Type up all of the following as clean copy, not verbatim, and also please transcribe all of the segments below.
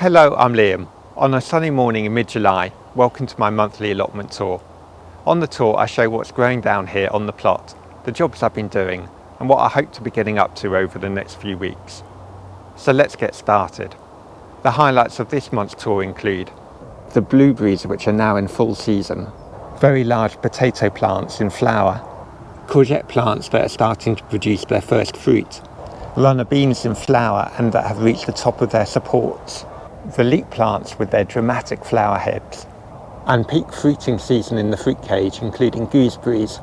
Hello, I'm Liam. On a sunny morning in mid-July, welcome to my monthly allotment tour. On the tour I show what's growing down here on the plot, the jobs I've been doing and what I hope to be getting up to over the next few weeks. So let's get started. The highlights of this month's tour include the blueberries, which are now in full season, very large potato plants in flower, courgette plants that are starting to produce their first fruit, runner beans in flower and that have reached the top of their supports, the leek plants with their dramatic flower heads, and peak fruiting season in the fruit cage, including gooseberries,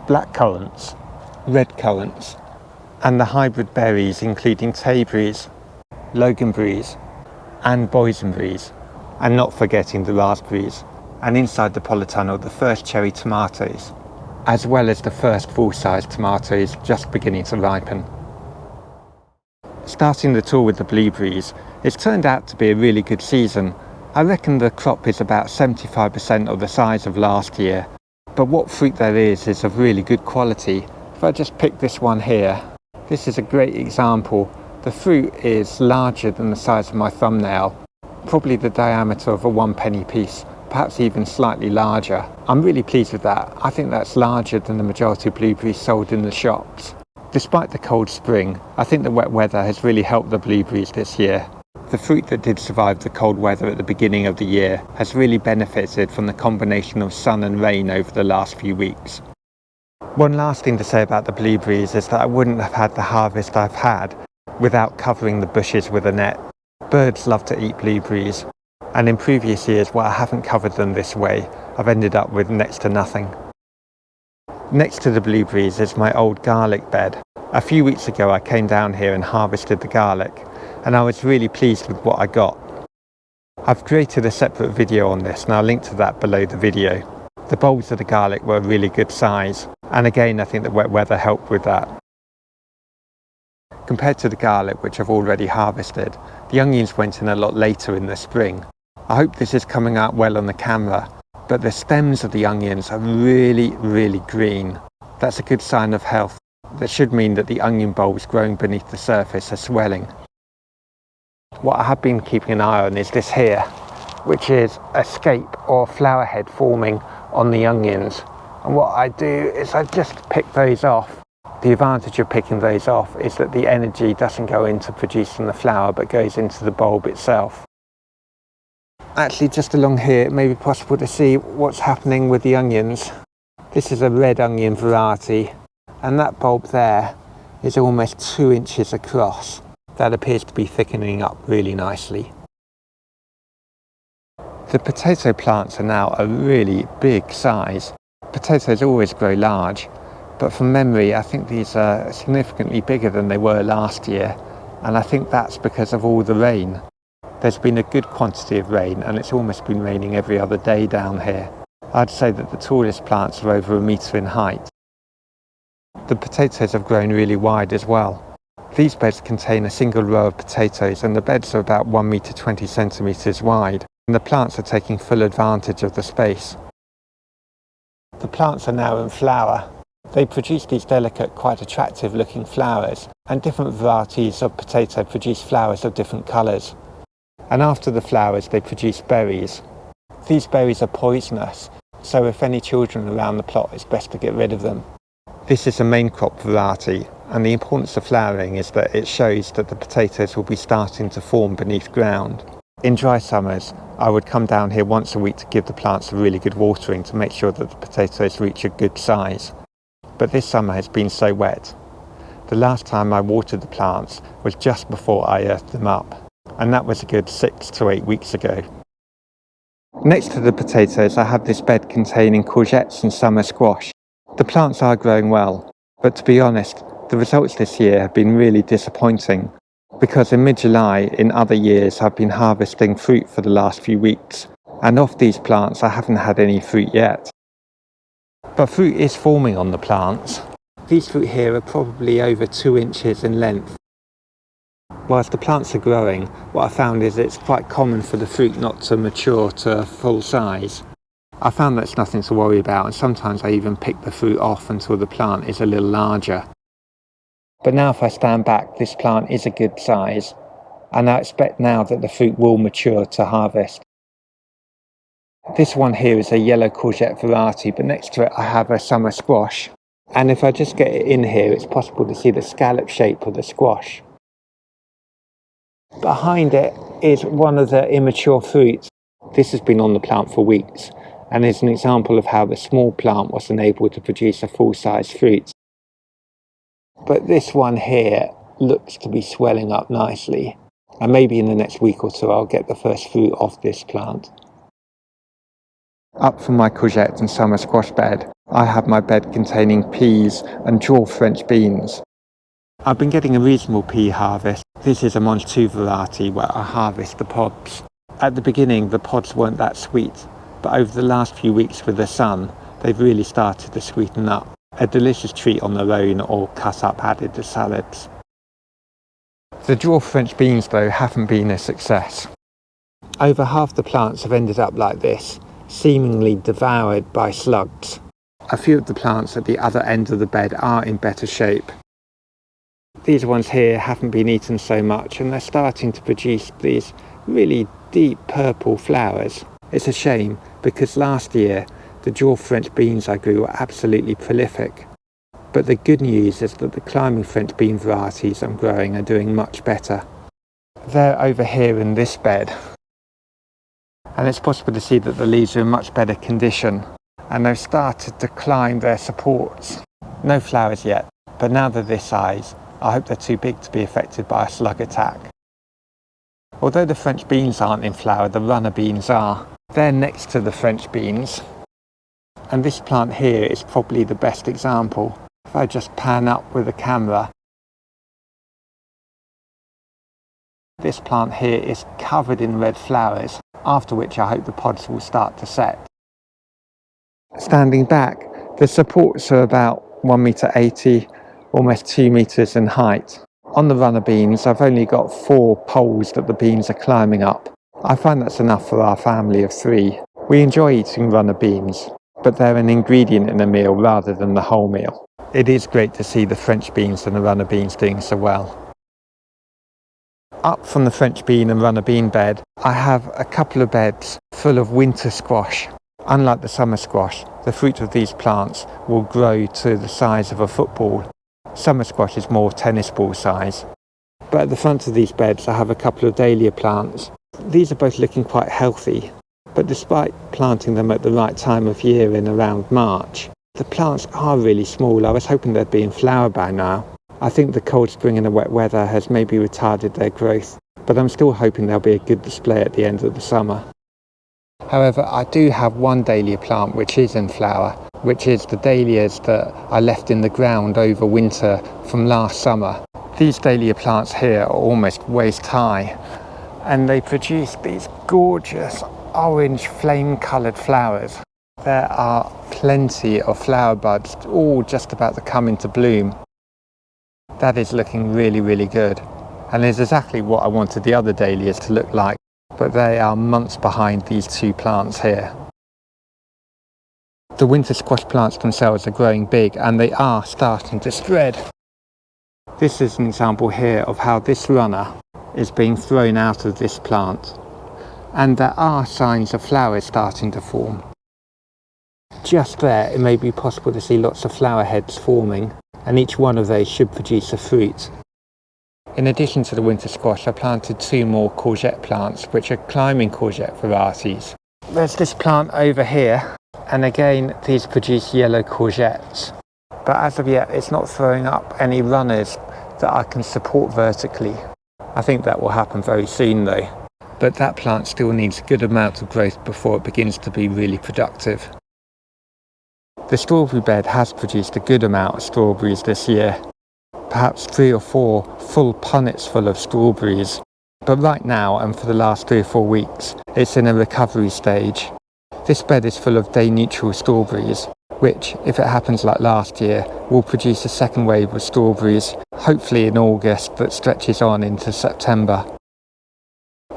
blackcurrants, redcurrants, and the hybrid berries including Tayberries, Loganberries and Boysenberries, and not forgetting the raspberries, and inside the Polytunnel the first cherry tomatoes, as well as the first full-size tomatoes just beginning to ripen. Starting the tour with the blueberries, it's turned out to be a really good season. I reckon the crop is about 75% of the size of last year, but what fruit there is of really good quality. If I just pick this one here, this is a great example. The fruit is larger than the size of my thumbnail, probably the diameter of a 1 piece, perhaps even slightly larger. I'm really pleased with that. I think that's larger than the majority of blueberries sold in the shops. Despite the cold spring, I think the wet weather has really helped the blueberries this year. The fruit that did survive the cold weather at the beginning of the year has really benefited from the combination of sun and rain over the last few weeks. One last thing to say about the blueberries is that I wouldn't have had the harvest I've had without covering the bushes with a net. Birds love to eat blueberries, and in previous years where I haven't covered them this way, I've ended up with next to nothing. Next to the blueberries is my old garlic bed. A few weeks ago I came down here and harvested the garlic, and I was really pleased with what I got. I've created a separate video on this and I'll link to that below the video. The bulbs of the garlic were a really good size, and again I think the wet weather helped with that. Compared to the garlic, which I've already harvested, the onions went in a lot later in the spring. I hope this is coming out well on the camera, but the stems of the onions are really green. That's a good sign of health. That should mean that the onion bulbs growing beneath the surface are swelling. What I have been keeping an eye on is this here, which is a scape or flower head forming on the onions. And what I do is I just pick those off. The advantage of picking those off is that the energy doesn't go into producing the flower but goes into the bulb itself. Actually, just along here it may be possible to see what's happening with the onions. This is a red onion variety, and that bulb there is almost 2 inches across. That appears to be thickening up really nicely. The potato plants are now a really big size. Potatoes always grow large, but from memory I think these are significantly bigger than they were last year, and I think that's because of all the rain. There's been a good quantity of rain, and it's almost been raining every other day down here. I'd say that the tallest plants are over 1 metre in height. The potatoes have grown really wide as well. These beds contain a single row of potatoes, and the beds are about 1 metre 20 centimetres wide, and the plants are taking full advantage of the space. The plants are now in flower. They produce these delicate, quite attractive looking flowers, and different varieties of potato produce flowers of different colours. And after the flowers they produce berries. These berries are poisonous, so if any children around the plot it's best to get rid of them. This is a main crop variety, and the importance of flowering is that it shows that the potatoes will be starting to form beneath ground. In dry summers I would come down here once a week to give the plants a really good watering to make sure that the potatoes reach a good size. But this summer has been so wet. The last time I watered the plants was just before I earthed them up, and that was a good 6 to 8 weeks ago. Next to the potatoes I have this bed containing courgettes and summer squash. The plants are growing well, but to be honest, the results this year have been really disappointing, because in mid-July in other years I've been harvesting fruit for the last few weeks, and off these plants I haven't had any fruit yet. But fruit is forming on the plants. These fruit here are probably over 2 inches in length. Whilst the plants are growing, what I found is it's quite common for the fruit not to mature to full size. I found that's nothing to worry about, and sometimes I even pick the fruit off until the plant is a little larger. But now if I stand back, this plant is a good size, and I expect now that the fruit will mature to harvest. This one here is a yellow courgette variety, but next to it I have a summer squash, and if I just get it in here it's possible to see the scallop shape of the squash. Behind it is one of the immature fruits. This has been on the plant for weeks and is an example of how the small plant wasn't able to produce a full-size fruit. But this one here looks to be swelling up nicely, and maybe in the next week or two I'll get the first fruit off this plant. Up from my courgette and summer squash bed, I have my bed containing peas and dwarf French beans. I've been getting a reasonable pea harvest. This is a Monge 2 variety where I harvest the pods. At the beginning the pods weren't that sweet, but over the last few weeks with the sun, they've really started to sweeten up. A delicious treat on their own or cut up added to salads. The dwarf French beans though haven't been a success. Over half the plants have ended up like this, seemingly devoured by slugs. A few of the plants at the other end of the bed are in better shape. These ones here haven't been eaten so much and they're starting to produce these really deep purple flowers. It's a shame because last year the dwarf French beans I grew were absolutely prolific. But the good news is that the climbing French bean varieties I'm growing are doing much better. They're over here in this bed, and it's possible to see that the leaves are in much better condition and they've started to climb their supports. No flowers yet, but now they're this size, I hope they're too big to be affected by a slug attack. Although the French beans aren't in flower, the runner beans are. They're next to the French beans, and this plant here is probably the best example. If I just pan up with the camera, this plant here is covered in red flowers, after which I hope the pods will start to set. Standing back, the supports are about 1,80 m, almost 2 meters in height. On the runner beans, I've only got 4 poles that the beans are climbing up. I find that's enough for our family of 3. We enjoy eating runner beans, but they're an ingredient in a meal rather than the whole meal. It is great to see the French beans and the runner beans doing so well. Up from the French bean and runner bean bed, I have a couple of beds full of winter squash. Unlike the summer squash, the fruit of these plants will grow to the size of a football. Summer squash is more tennis ball size. But at the front of these beds I have a couple of dahlia plants. These are both looking quite healthy, but despite planting them at the right time of year in around March, the plants are really small. I was hoping they'd be in flower by now. I think the cold spring and the wet weather has maybe retarded their growth, but I'm still hoping they'll be a good display at the end of the summer. However, I do have one dahlia plant which is in flower, which is the dahlias that I left in the ground over winter from last summer. These dahlia plants here are almost waist high, and they produce these gorgeous orange flame-coloured flowers. There are plenty of flower buds, all just about to come into bloom. That is looking really, really good, and is exactly what I wanted the other dahlias to look like, but they are months behind these 2 plants here. The winter squash plants themselves are growing big and they are starting to spread. This is an example here of how this runner is being thrown out of this plant, and there are signs of flowers starting to form. Just there it may be possible to see lots of flower heads forming, and each one of those should produce a fruit. In addition to the winter squash, I planted 2 more courgette plants, which are climbing courgette varieties. There's this plant over here, and again these produce yellow courgettes. But as of yet it's not throwing up any runners that I can support vertically. I think that will happen very soon though. But that plant still needs a good amount of growth before it begins to be really productive. The strawberry bed has produced a good amount of strawberries this year. Perhaps 3 or 4 full punnets full of strawberries. But right now, and for the last 3 or 4 weeks, it's in a recovery stage. This bed is full of day-neutral strawberries, which, if it happens like last year, will produce a second wave of strawberries, hopefully in August, that stretches on into September.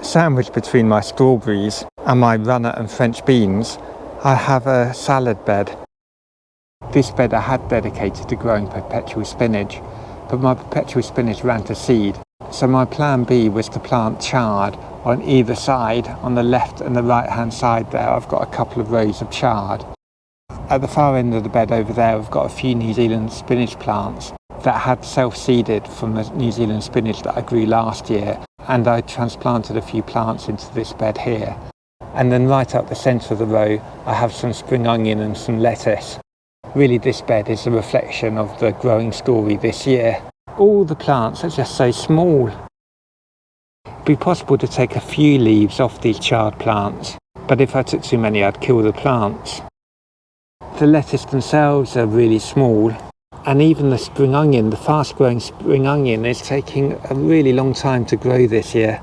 Sandwiched between my strawberries and my runner and French beans, I have a salad bed. This bed I had dedicated to growing perpetual spinach, but my perpetual spinach ran to seed, So my plan B was to plant chard on either side, on the left and the right hand side there. I've got a couple of rows of chard. At the far end of the bed over there, I've got a few New Zealand spinach plants that had self-seeded from the New Zealand spinach that I grew last year, and I transplanted a few plants into this bed here. And then right up the centre of the row, I have some spring onion and some lettuce. Really, this bed is a reflection of the growing story this year. All the plants are just so small. It'd be possible to take a few leaves off these chard plants, but if I took too many, I'd kill the plants. The lettuce themselves are really small, and even the spring onion, the fast-growing spring onion, is taking a really long time to grow this year.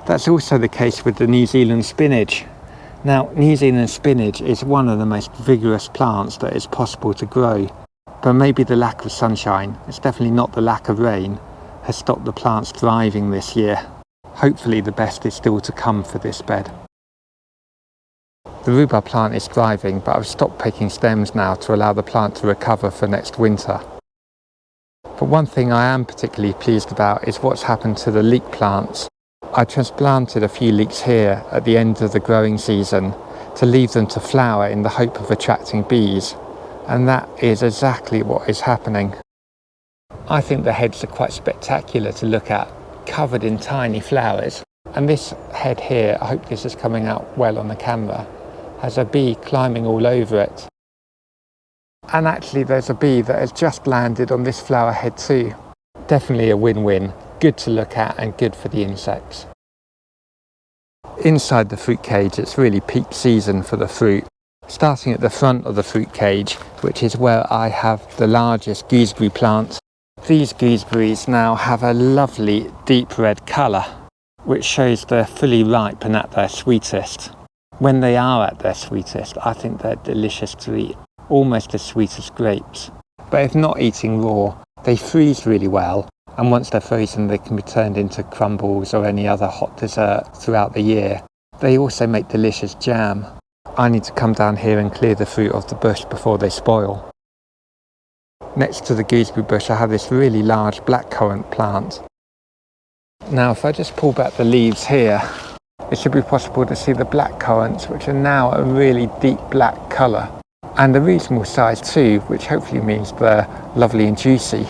That's also the case with the New Zealand spinach. Now, New Zealand spinach is one of the most vigorous plants that is possible to grow, but maybe the lack of sunshine, it's definitely not the lack of rain, has stopped the plants thriving this year. Hopefully the best is still to come for this bed. The rhubarb plant is thriving, but I've stopped picking stems now to allow the plant to recover for next winter. But one thing I am particularly pleased about is what's happened to the leek plants. I transplanted a few leeks here at the end of the growing season to leave them to flower in the hope of attracting bees, and that is exactly what is happening. I think the heads are quite spectacular to look at, covered in tiny flowers, and this head here, I hope this is coming out well on the camera, has a bee climbing all over it. And actually there's a bee that has just landed on this flower head too. Definitely a win-win, good to look at and good for the insects. Inside the fruit cage, it's really peak season for the fruit. Starting at the front of the fruit cage, which is where I have the largest gooseberry plant. These gooseberries now have a lovely deep red colour, which shows they're fully ripe and at their sweetest. When they are at their sweetest, I think they're delicious to eat, almost as sweet as grapes. But if not eating raw, they freeze really well, and once they're frozen they can be turned into crumbles or any other hot dessert throughout the year. They also make delicious jam. I need to come down here and clear the fruit off the bush before they spoil. Next to the gooseberry bush I have this really large blackcurrant plant. Now if I just pull back the leaves here, it should be possible to see the blackcurrants, which are now a really deep black colour, and a reasonable size too, which hopefully means they're lovely and juicy.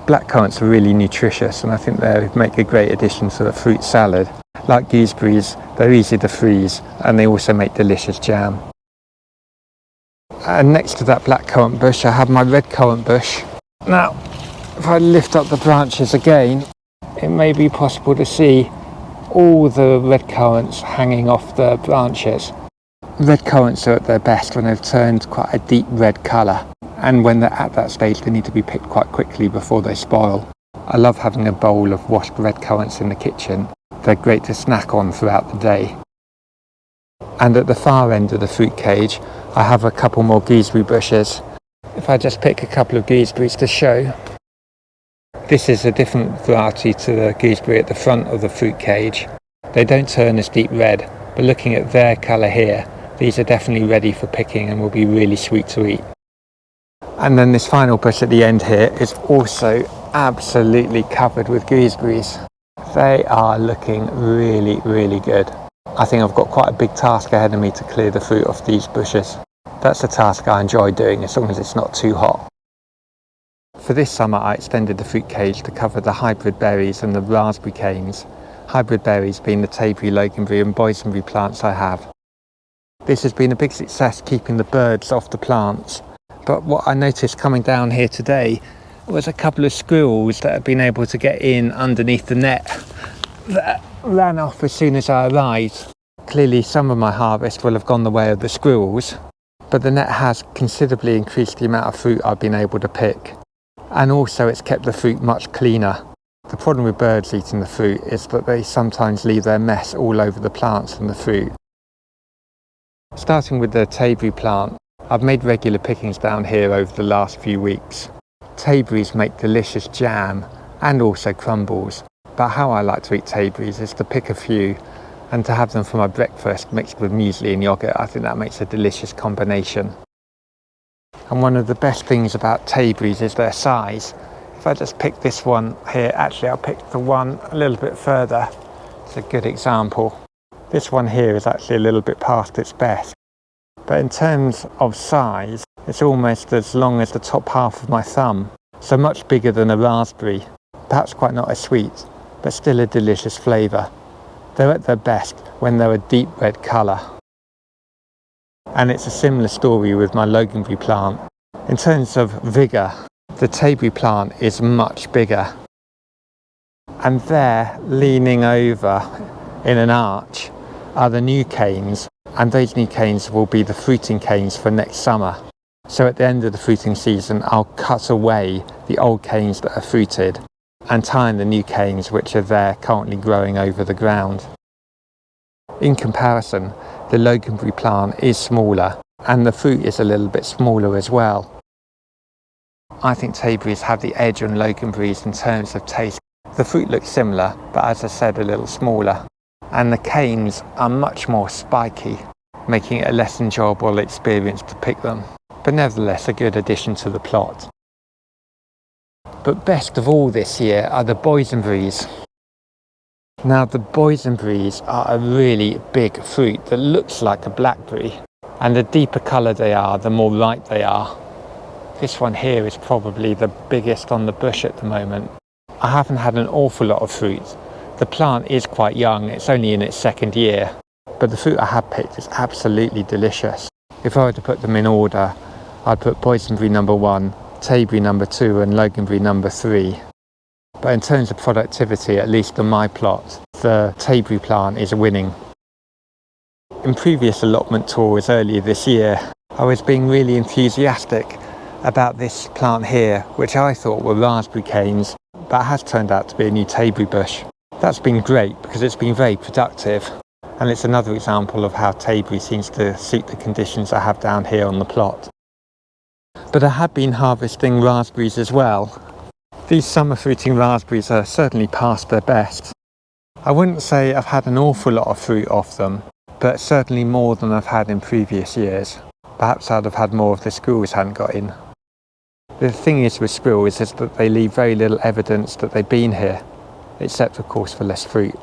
Blackcurrants are really nutritious, and I think they make a great addition to the fruit salad. Like gooseberries, they're easy to freeze, and they also make delicious jam. And next to that blackcurrant bush I have my redcurrant bush. Now if I lift up the branches again, it may be possible to see all the redcurrants hanging off the branches. Redcurrants are at their best when they've turned quite a deep red colour, and when they're at that stage they need to be picked quite quickly before they spoil. I love having a bowl of washed redcurrants in the kitchen. They're great to snack on throughout the day. And at the far end of the fruit cage I have a couple more gooseberry bushes. If I just pick a couple of gooseberries to show. This is a different variety to the gooseberry at the front of the fruit cage. They don't turn as deep red, but looking at their colour here, these are definitely ready for picking and will be really sweet to eat. And then this final bush at the end here is also absolutely covered with gooseberries. They are looking really, really good. I think I've got quite a big task ahead of me to clear the fruit off these bushes. That's a task I enjoy doing as long as it's not too hot. For this summer I extended the fruit cage to cover the hybrid berries and the raspberry canes. Hybrid berries being the Tayberry, Loganberry and Boysenberry plants I have. This has been a big success keeping the birds off the plants, but what I noticed coming down here today was a couple of squirrels that had been able to get in underneath the net that ran off as soon as I arrived. Clearly some of my harvest will have gone the way of the squirrels, but the net has considerably increased the amount of fruit I've been able to pick. And also it's kept the fruit much cleaner. The problem with birds eating the fruit is that they sometimes leave their mess all over the plants and the fruit. Starting with the Tayberry plant, I've made regular pickings down here over the last few weeks. Tayberries make delicious jam and also crumbles, but how I like to eat Tayberries is to pick a few and to have them for my breakfast mixed with muesli and yogurt. I think that makes a delicious combination. And one of the best things about Tayberries is their size. If I just pick this one here, actually I'll pick the one a little bit further. It's a good example. This one here is actually a little bit past its best. But in terms of size, it's almost as long as the top half of my thumb. So much bigger than a raspberry. Perhaps quite not as sweet, but still a delicious flavour. They're at their best when they're a deep red colour. And it's a similar story with my Loganberry plant. In terms of vigour, the Tayberry plant is much bigger. And there, leaning over in an arch, are the new canes, and those new canes will be the fruiting canes for next summer. So at the end of the fruiting season, I'll cut away the old canes that are fruited and tie in the new canes which are there currently growing over the ground. In comparison, the Loganberry plant is smaller and the fruit is a little bit smaller as well. I think Tayberries have the edge on Loganberries in terms of taste. The fruit looks similar, but as I said, a little smaller. And the canes are much more spiky, making it a less enjoyable experience to pick them. But nevertheless, a good addition to the plot. But best of all this year are the Boysenberries. Now the Boysenberries are a really big fruit that looks like a blackberry. And the deeper colour they are, the more ripe they are. This one here is probably the biggest on the bush at the moment. I haven't had an awful lot of fruit. The plant is quite young, it's only in its second year, but the fruit I have picked is absolutely delicious. If I were to put them in order, I'd put Boysenberry number 1, Tayberry number 2 and Loganberry number 3. But in terms of productivity, at least on my plot, the Tayberry plant is winning. In previous allotment tours earlier this year, I was being really enthusiastic about this plant here, which I thought were raspberry canes, but has turned out to be a new Tayberry bush. That's been great because it's been very productive, and it's another example of how Tayberry seems to suit the conditions I have down here on the plot. But I have been harvesting raspberries as well. These summer fruiting raspberries are certainly past their best. I wouldn't say I've had an awful lot of fruit off them, but certainly more than I've had in previous years. Perhaps I'd have had more if the squirrels hadn't got in. The thing is with squirrels is that they leave very little evidence that they've been here, except of course for less fruit.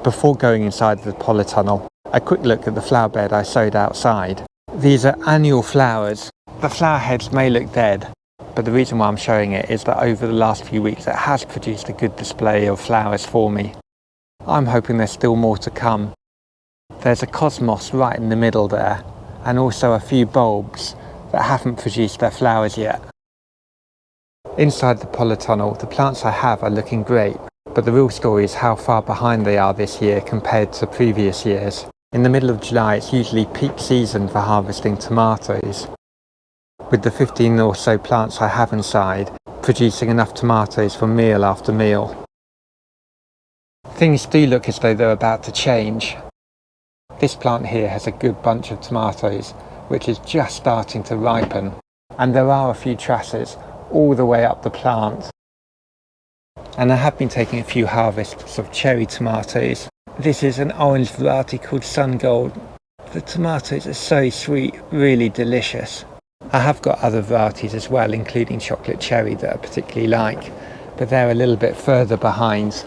Before going inside the polytunnel, a quick look at the flower bed I sowed outside. These are annual flowers. The flower heads may look dead, but the reason why I'm showing it is that over the last few weeks it has produced a good display of flowers for me. I'm hoping there's still more to come. There's a cosmos right in the middle there, and also a few bulbs that haven't produced their flowers yet. Inside the polytunnel, the plants I have are looking great, but the real story is how far behind they are this year compared to previous years. In the middle of July, it's usually peak season for harvesting tomatoes, with the 15 or so plants I have inside producing enough tomatoes for meal after meal. Things do look as though they're about to change. This plant here has a good bunch of tomatoes, which is just starting to ripen, and there are a few trusses all the way up the plant. And I have been taking a few harvests of cherry tomatoes. This is an orange variety called Sun Gold. The tomatoes are so sweet, really delicious. I have got other varieties as well, including chocolate cherry, that I particularly like, but they're a little bit further behind.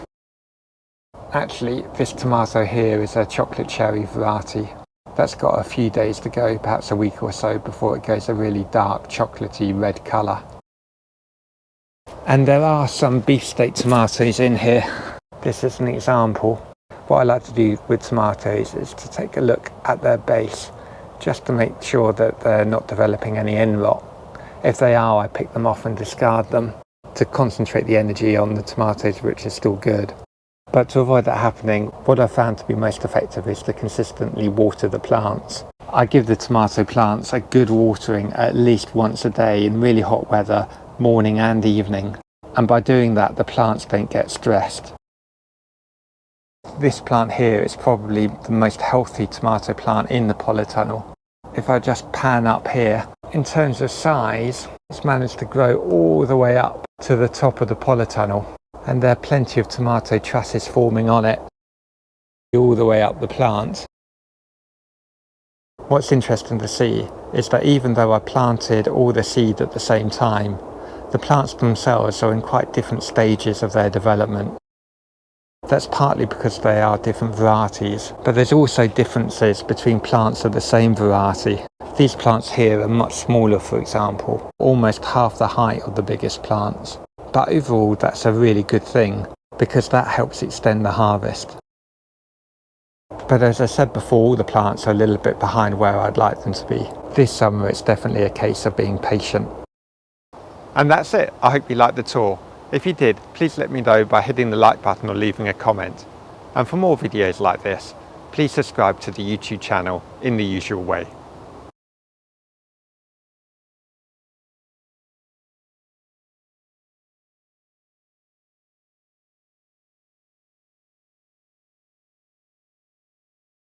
Actually, this tomato here is a chocolate cherry variety. That's got a few days to go, perhaps a week or so, before it goes a really dark chocolatey red colour. And there are some beefsteak tomatoes in here. This is an example. What I like to do with tomatoes is to take a look at their base, just to make sure that they're not developing any end rot. If they are, I pick them off and discard them to concentrate the energy on the tomatoes which are still good. But to avoid that happening, what I've found to be most effective is to consistently water the plants. I give the tomato plants a good watering at least once a day in really hot weather, morning and evening. And by doing that, the plants don't get stressed. This plant here is probably the most healthy tomato plant in the polytunnel. If I just pan up here, in terms of size, it's managed to grow all the way up to the top of the polytunnel. And there are plenty of tomato trusses forming on it, all the way up the plant. What's interesting to see is that even though I planted all the seed at the same time, the plants themselves are in quite different stages of their development. That's partly because they are different varieties, but there's also differences between plants of the same variety. These plants here are much smaller, for example, almost half the height of the biggest plants. But overall, that's a really good thing, because that helps extend the harvest. But as I said before, all the plants are a little bit behind where I'd like them to be. This summer, it's definitely a case of being patient. And that's it. I hope you liked the tour. If you did, please let me know by hitting the like button or leaving a comment. And for more videos like this, please subscribe to the YouTube channel in the usual way.